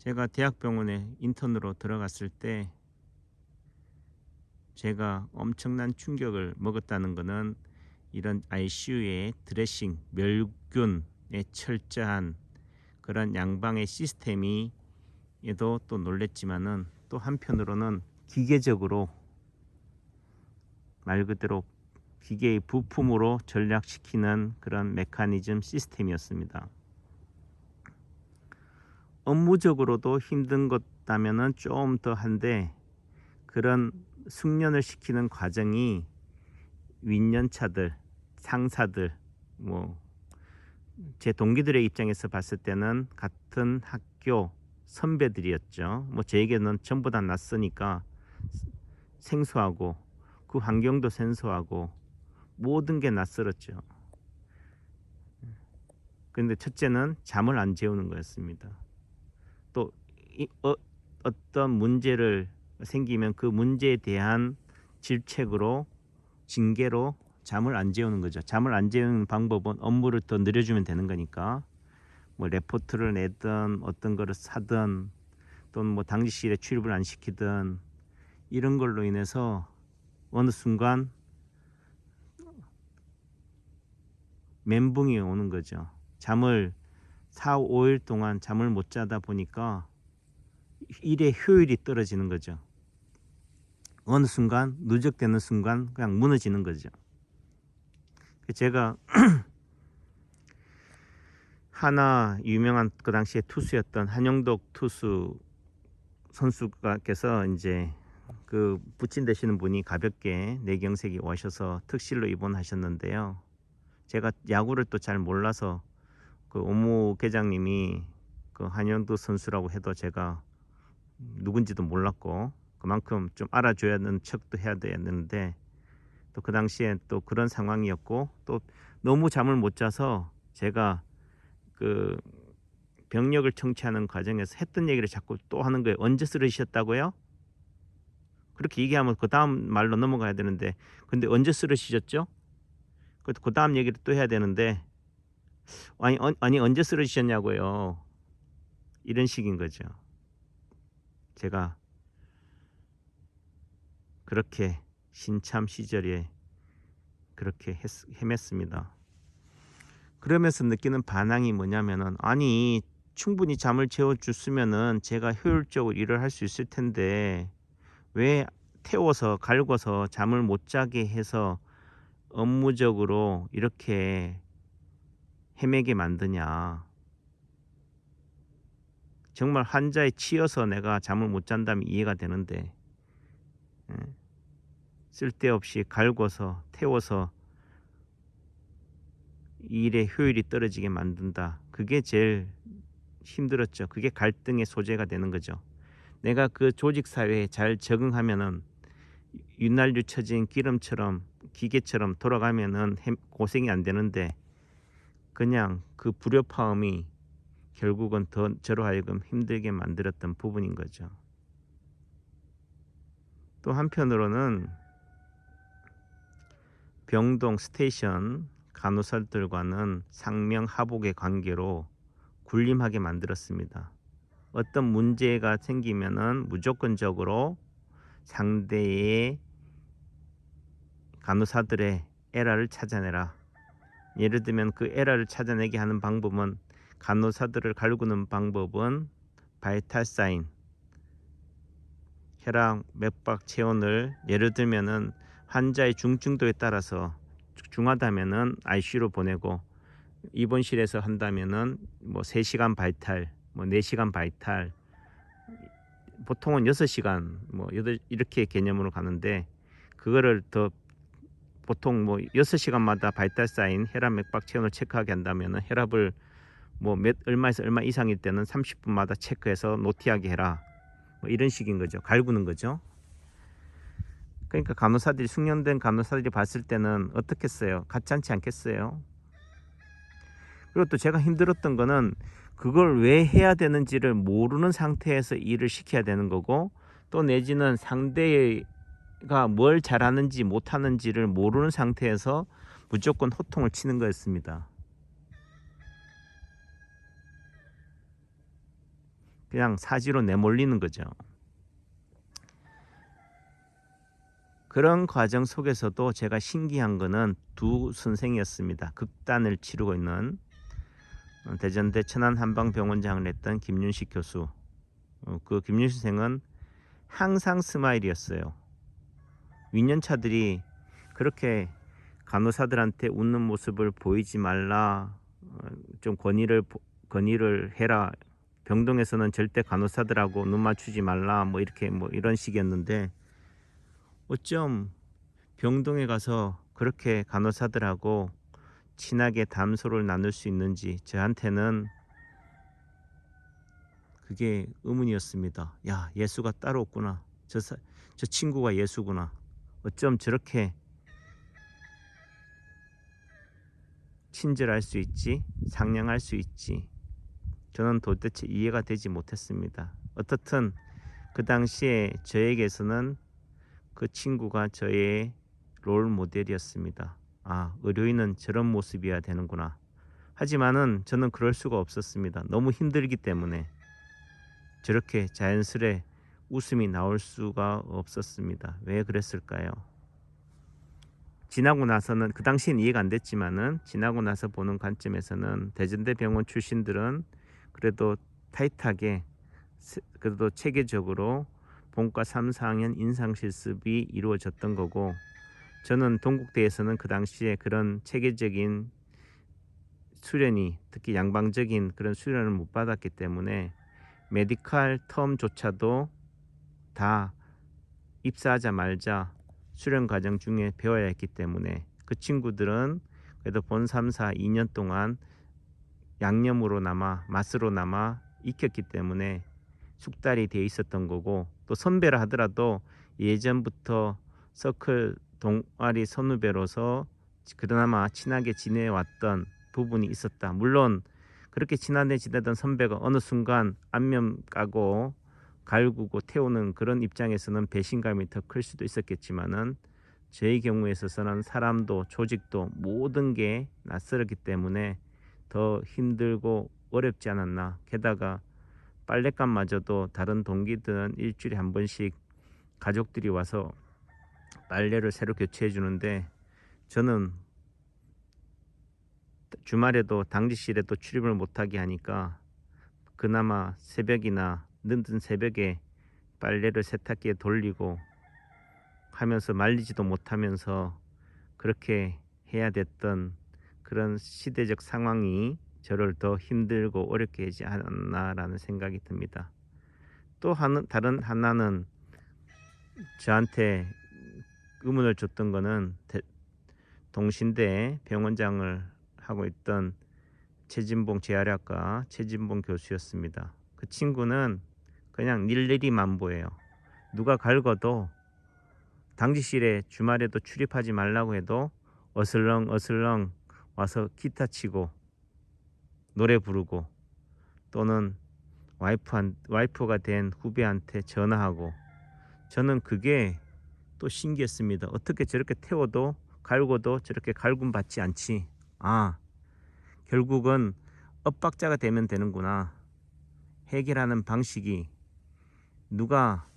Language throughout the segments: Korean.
제가 대학병원에 인턴으로 들어갔을 때 제가 엄청난 충격을 먹었다는 것은 이런 ICU의 드레싱, 멸균의 철저한 그런 양방의 시스템이 에도 또 놀랬지만은 또 한편으로는 기계적으로 말 그대로 기계의 부품으로 전락시키는 그런 메커니즘 시스템이었습니다. 업무적으로도 힘든 것다면은 좀 더 한데 그런 숙련을 시키는 과정이 윗년차들, 상사들, 뭐 제 동기들의 입장에서 봤을 때는 같은 학교 선배들이었죠. 뭐 저에게는 전부 다 낯서니까 생소하고 그 환경도 생소하고 모든 게 낯설었죠. 근데 첫째는 잠을 안 재우는 거였습니다. 또 어떤 문제를 생기면 그 문제에 대한 질책으로 징계로 잠을 안 재우는 거죠. 잠을 안 재우는 방법은 업무를 더 늘려주면 되는 거니까 뭐 레포트를 내든 어떤 거를 사든 또는 뭐 당직실에 출입을 안 시키든 이런 걸로 인해서 어느 순간 멘붕이 오는 거죠. 잠을 4, 5일 동안 잠을 못 자다 보니까 일의 효율이 떨어지는 거죠. 어느 순간 누적되는 순간 그냥 무너지는 거죠. 제가 하나 유명한 그 당시에 투수였던 한영덕 투수 선수께서 이제 그 부친 되시는 분이 가볍게 뇌경색이 오셔서 특실로 입원하셨는데요. 제가 야구를 또 잘 몰라서 그 오무 계장님이 그 한영덕 선수라고 해도 제가 누군지도 몰랐고 그만큼 좀 알아줘야 하는 척도 해야 되는데 또 그 당시에 또 그런 상황이었고 또 너무 잠을 못 자서 제가 그 병력을 청취하는 과정에서 했던 얘기를 자꾸 또 하는 거예요. 언제 쓰러지셨다고요? 그렇게 얘기하면 그 다음 말로 넘어가야 되는데 근데 언제 쓰러지셨죠? 그 다음 얘기를 또 해야 되는데 아니 언제 쓰러지셨냐고요. 이런 식인 거죠. 제가 그렇게 신참 시절에 그렇게 헤맸습니다. 그러면서 느끼는 반항이 뭐냐면은 아니 충분히 잠을 재워줬으면은 제가 효율적으로 일을 할 수 있을 텐데 왜 태워서 갈궈서 잠을 못 자게 해서 업무적으로 이렇게 헤매게 만드냐. 정말 환자에 치여서 내가 잠을 못 잔다면 이해가 되는데 예, 쓸데없이 갈궈서 태워서 일의 효율이 떨어지게 만든다. 그게 제일 힘들었죠. 그게 갈등의 소재가 되는 거죠. 내가 그 조직 사회에 잘 적응하면은 윤활유 처진 기름처럼 기계처럼 돌아가면은 고생이 안 되는데 그냥 그 불협화음이 결국은 더 저로 하여금 힘들게 만들었던 부분인 거죠. 또 한편으로는 병동 스테이션 간호사들과는 상명하복의 관계로 군림하게 만들었습니다. 어떤 문제가 생기면은 무조건적으로 상대의 간호사들의 에러를 찾아내라. 예를 들면 그 에러를 찾아내게 하는 방법은 간호사들을 갈구는 방법은 바이탈 사인, 혈압, 맥박 체온을 예를 들면은 환자의 중증도에 따라서 중하다면은 ICU로 보내고 입원실에서 한다면은 뭐 3시간 바이탈, 뭐 4시간 바이탈, 보통은 6시간 뭐 이렇게 개념으로 가는데 그거를 더 보통 뭐 6시간마다 바이탈 사인 혈압 맥박 체온을 체크하게 한다면은 혈압을 뭐 얼마에서 얼마 이상일 때는 30분마다 체크해서 노티하게 해라. 뭐 이런 식인 거죠. 갈구는 거죠. 그러니까 간호사들이 숙련된 간호사들이 봤을 때는 어떻겠어요? 가짜않지 않겠어요? 그리고 또 제가 힘들었던 거는 그걸 왜 해야 되는지를 모르는 상태에서 일을 시켜야 되는 거고 또 내지는 상대가 뭘 잘하는지 못하는지를 모르는 상태에서 무조건 호통을 치는 거였습니다. 그냥 사지로 내몰리는 거죠. 그런 과정 속에서도 제가 신기한 거는 두 선생이었습니다. 극단을 치르고 있는 대전대 천안한방병원장을 했던 김윤식 교수. 그 김윤식 선생은 항상 스마일이었어요. 윈년차들이 그렇게 간호사들한테 웃는 모습을 보이지 말라, 좀 건의를 해라. 병동에서는 절대 간호사들하고 눈 맞추지 말라. 뭐 이렇게 뭐 이런 식이었는데 어쩜 병동에 가서 그렇게 간호사들하고 친하게 담소를 나눌 수 있는지 저한테는 그게 의문이었습니다. 야, 예수가 따로 없구나. 저 친구가 예수구나. 어쩜 저렇게 친절할 수 있지? 상냥할 수 있지? 저는 도대체 이해가 되지 못했습니다. 어떻든 그 당시에 저에게서는 그 친구가 저의 롤 모델이었습니다. 아, 의료인은 저런 모습이어야 되는구나. 하지만은 저는 그럴 수가 없었습니다. 너무 힘들기 때문에 저렇게 자연스레 웃음이 나올 수가 없었습니다. 왜 그랬을까요? 지나고 나서는 그 당시엔 이해가 안 됐지만은 지나고 나서 보는 관점에서는 대전대 병원 출신들은 그래도 타이트하게 그래도 체계적으로 본과 3, 4학년 인상 실습이 이루어졌던 거고 저는 동국대에서는 그 당시에 그런 체계적인 수련이 특히 양방적인 그런 수련을 못 받았기 때문에 메디칼 텀조차도 다 입사하자마자 수련 과정 중에 배워야 했기 때문에 그 친구들은 그래도 본 3, 4, 2년 동안 양념으로나마 맛으로나마 익혔기 때문에 숙달이 돼 있었던 거고 또 선배라 하더라도 예전부터 서클 동아리 선후배로서 그나마 친하게 지내왔던 부분이 있었다. 물론 그렇게 친하게 지내던 선배가 어느 순간 안면 까고 갈구고 태우는 그런 입장에서는 배신감이 더 클 수도 있었겠지만은 저의 경우에 있어서는 사람도 조직도 모든 게 낯설었기 때문에 더 힘들고 어렵지 않았나. 게다가 빨랫감마저도 다른 동기들은 일주일에 한 번씩 가족들이 와서 빨래를 새로 교체해 주는데 저는 주말에도 당직실에도 출입을 못하게 하니까 그나마 새벽이나 늦은 새벽에 빨래를 세탁기에 돌리고 하면서 말리지도 못하면서 그렇게 해야 됐던 그런 시대적 상황이 저를 더 힘들고 어렵게 하지 않았나라는 생각이 듭니다. 또 다른 하나는 저한테 의문을 줬던 거는 동신대 병원장을 하고 있던 최진봉 재활학과 최진봉 교수였습니다. 그 친구는 그냥 일일이 만보예요. 누가 갈궈도 당직실에 주말에도 출입하지 말라고 해도 어슬렁 와서 기타 치고 노래 부르고 또는 와이프가 된 후배한테 전화하고 저는 그게 또 신기했습니다. 어떻게 저렇게 태워도 갈고도 저렇게 갈굼 받지 않지. 아, 결국은 엇박자가 되면 되는구나. 해결하는 방식이 누가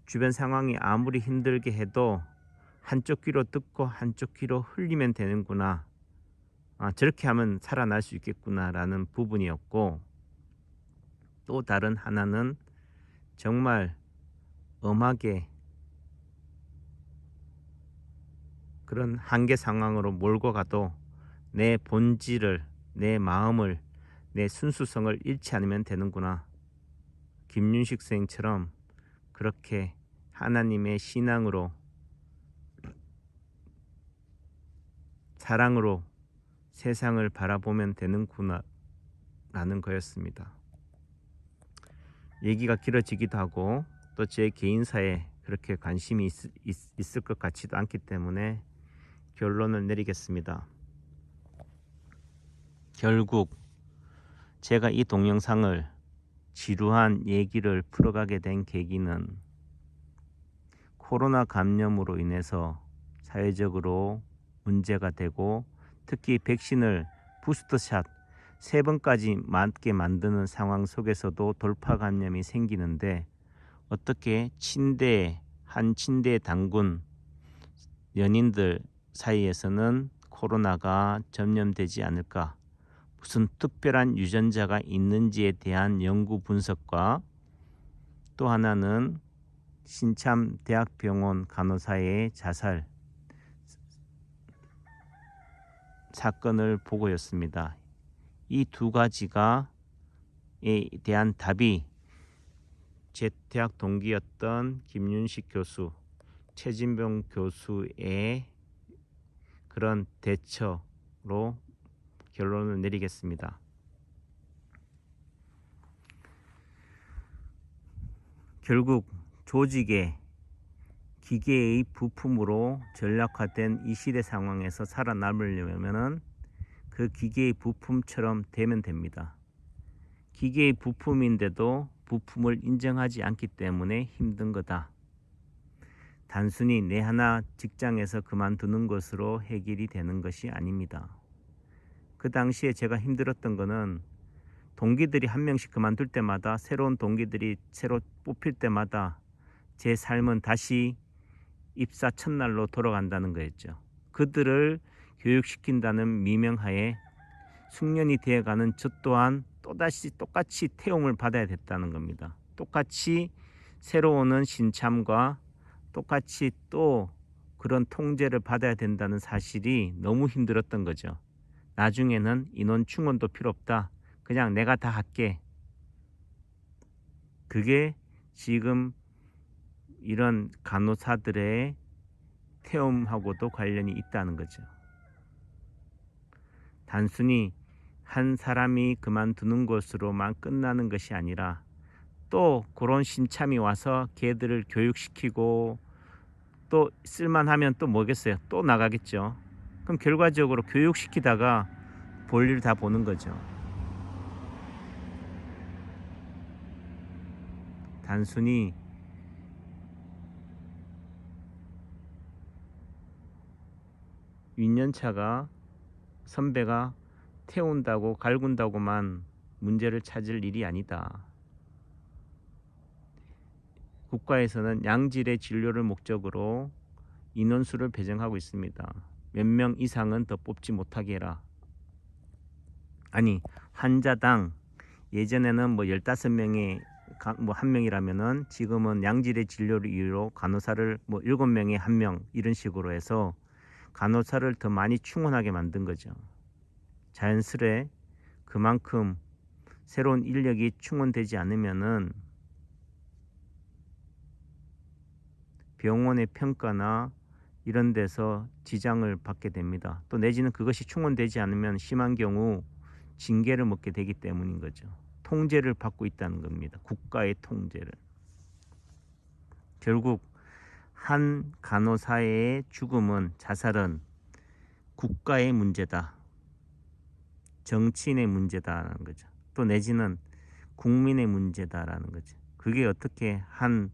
주변 상황이 아무리 힘들게 해도 한쪽 귀로 듣고 한쪽 귀로 흘리면 되는구나. 아, 저렇게 하면 살아날 수 있겠구나라는 부분이었고 또 다른 하나는 정말 엄하게 그런 한계 상황으로 몰고 가도 내 본질을, 내 마음을, 내 순수성을 잃지 않으면 되는구나. 김윤식 선생처럼 그렇게 하나님의 신앙으로 사랑으로 세상을 바라보면 되는구나 라는 거였습니다. 얘기가 길어지기도 하고 또 제 개인사에 그렇게 관심이 있을 것 같지도 않기 때문에 결론을 내리겠습니다. 결국 제가 이 동영상을 지루한 얘기를 풀어가게 된 계기는 코로나 감염으로 인해서 사회적으로 문제가 되고 특히 백신을 부스터샷 세 번까지 맞게 만드는 상황 속에서도 돌파감염이 생기는데 어떻게 한 침대 단군 연인들 사이에서는 코로나가 전염되지 않을까? 무슨 특별한 유전자가 있는지에 대한 연구 분석과 또 하나는 신참 대학병원 간호사의 자살 사건을 보고였습니다. 이 두 가지가 에 대한 답이 제 대학 동기였던 김윤식 교수, 최진병 교수의 그런 대처로 결론을 내리겠습니다. 결국 조직의 기계의 부품으로 전략화된 이 시대 상황에서 살아남으려면 그 기계의 부품처럼 되면 됩니다. 기계의 부품인데도 부품을 인정하지 않기 때문에 힘든 거다. 단순히 내 하나 직장에서 그만두는 것으로 해결이 되는 것이 아닙니다. 그 당시에 제가 힘들었던 거는 동기들이 한 명씩 그만둘 때마다 새로운 동기들이 새로 뽑힐 때마다 제 삶은 다시 입사 첫날로 돌아간다는 거였죠. 그들을 교육시킨다는 미명하에 숙련이 되어가는 저 또한 또다시 똑같이 태움을 받아야 됐다는 겁니다. 똑같이 새로 오는 신참과 똑같이 또 그런 통제를 받아야 된다는 사실이 너무 힘들었던 거죠. 나중에는 인원 충원도 필요 없다. 그냥 내가 다 할게. 그게 지금 이런 간호사들의 태움하고도 관련이 있다는 거죠. 단순히 한 사람이 그만두는 것으로만 끝나는 것이 아니라 또 그런 신참이 와서 걔들을 교육시키고 또 쓸만하면 또 뭐겠어요? 또 나가겠죠. 그럼 결과적으로 교육시키다가 볼일 다 보는 거죠. 단순히 윈년차가 선배가 태운다고 갈군다고만 문제를 찾을 일이 아니다. 국가에서는 양질의 진료를 목적으로 인원수를 배정하고 있습니다. 몇 명 이상은 더 뽑지 못하게 해라. 아니, 환자당 예전에는 뭐 15명이 뭐 한 명이라면은 지금은 양질의 진료를 이유로 간호사를 뭐 7명에 1명 이런 식으로 해서 간호사를 더 많이 충원하게 만든 거죠. 자연스레 그만큼 새로운 인력이 충원되지 않으면은 병원의 평가나 이런 데서 지장을 받게 됩니다. 또 내지는 그것이 충원되지 않으면 심한 경우 징계를 먹게 되기 때문인 거죠. 통제를 받고 있다는 겁니다. 국가의 통제를. 결국 한 간호사의 죽음은, 자살은 국가의 문제다. 정치인의 문제다라는 거죠. 또 내지는 국민의 문제다라는 거죠. 그게 어떻게 한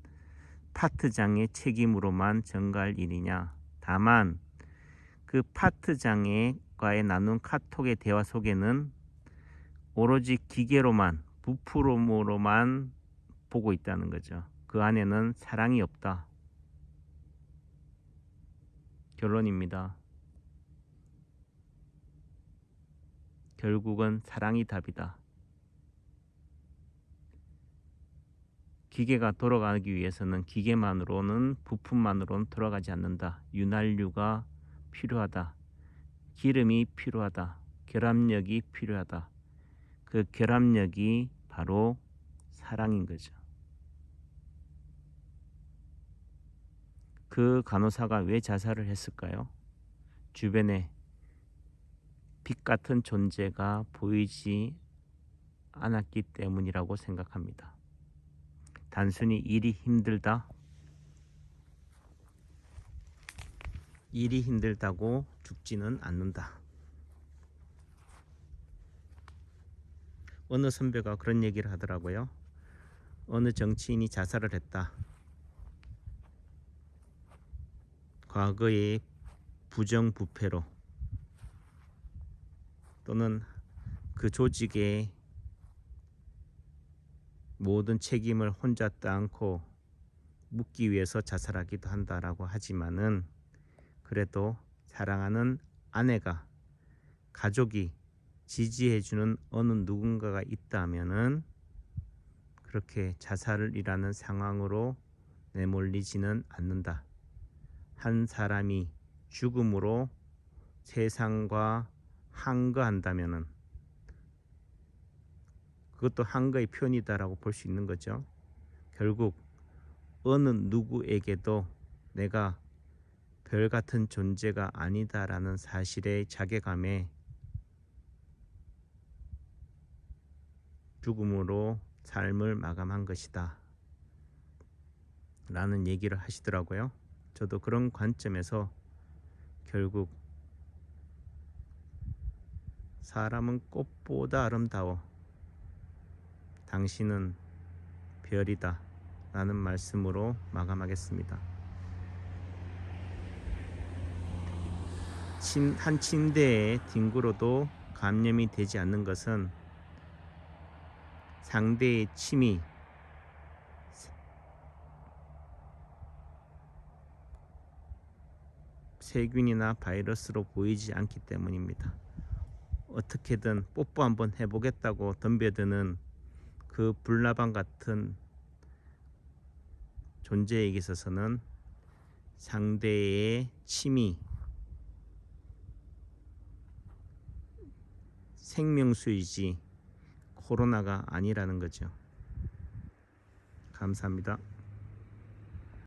파트장의 책임으로만 전가할 일이냐. 다만 그 파트장과의 나눈 카톡의 대화 속에는 오로지 기계로만, 부품으로만 보고 있다는 거죠. 그 안에는 사랑이 없다. 결론입니다. 결국은 사랑이 답이다. 기계가 돌아가기 위해서는 기계만으로는, 부품만으로는 돌아가지 않는다. 윤활유가 필요하다. 기름이 필요하다. 결합력이 필요하다. 그 결합력이 바로 사랑인 거죠. 그 간호사가 왜 자살을 했을까요? 주변에 빛 같은 존재가 보이지 않았기 때문이라고 생각합니다. 단순히 일이 힘들다고 죽지는 않는다. 어느 선배가 그런 얘기를 하더라고요. 어느 정치인이 자살을 했다. 과거의 부정부패로 또는 그 조직의 모든 책임을 혼자 떠안고 묻기 위해서 자살하기도 한다라고 하지만은, 그래도 사랑하는 아내가, 가족이 지지해주는 어느 누군가가 있다면은 그렇게 자살이라는 상황으로 내몰리지는 않는다. 한 사람이 죽음으로 세상과 항거한다면은 그것도 항거의 표현이다라고 볼 수 있는 거죠. 결국 어느 누구에게도 내가 별 같은 존재가 아니다라는 사실의 자괴감에 죽음으로 삶을 마감한 것이다 라는 얘기를 하시더라고요. 저도 그런 관점에서 결국 사람은 꽃보다 아름다워, 당신은 별이다 라는 말씀으로 마감하겠습니다. 한 침대의 뒹굴어도 감염이 되지 않는 것은 상대의 침이 세균이나 바이러스로 보이지 않기 때문입니다. 어떻게든 뽀뽀 한번 해보겠다고 덤벼드는 그 불나방 같은 존재에게 있어서는 상대의 침이 생명수이지 코로나가 아니라는 거죠. 감사합니다.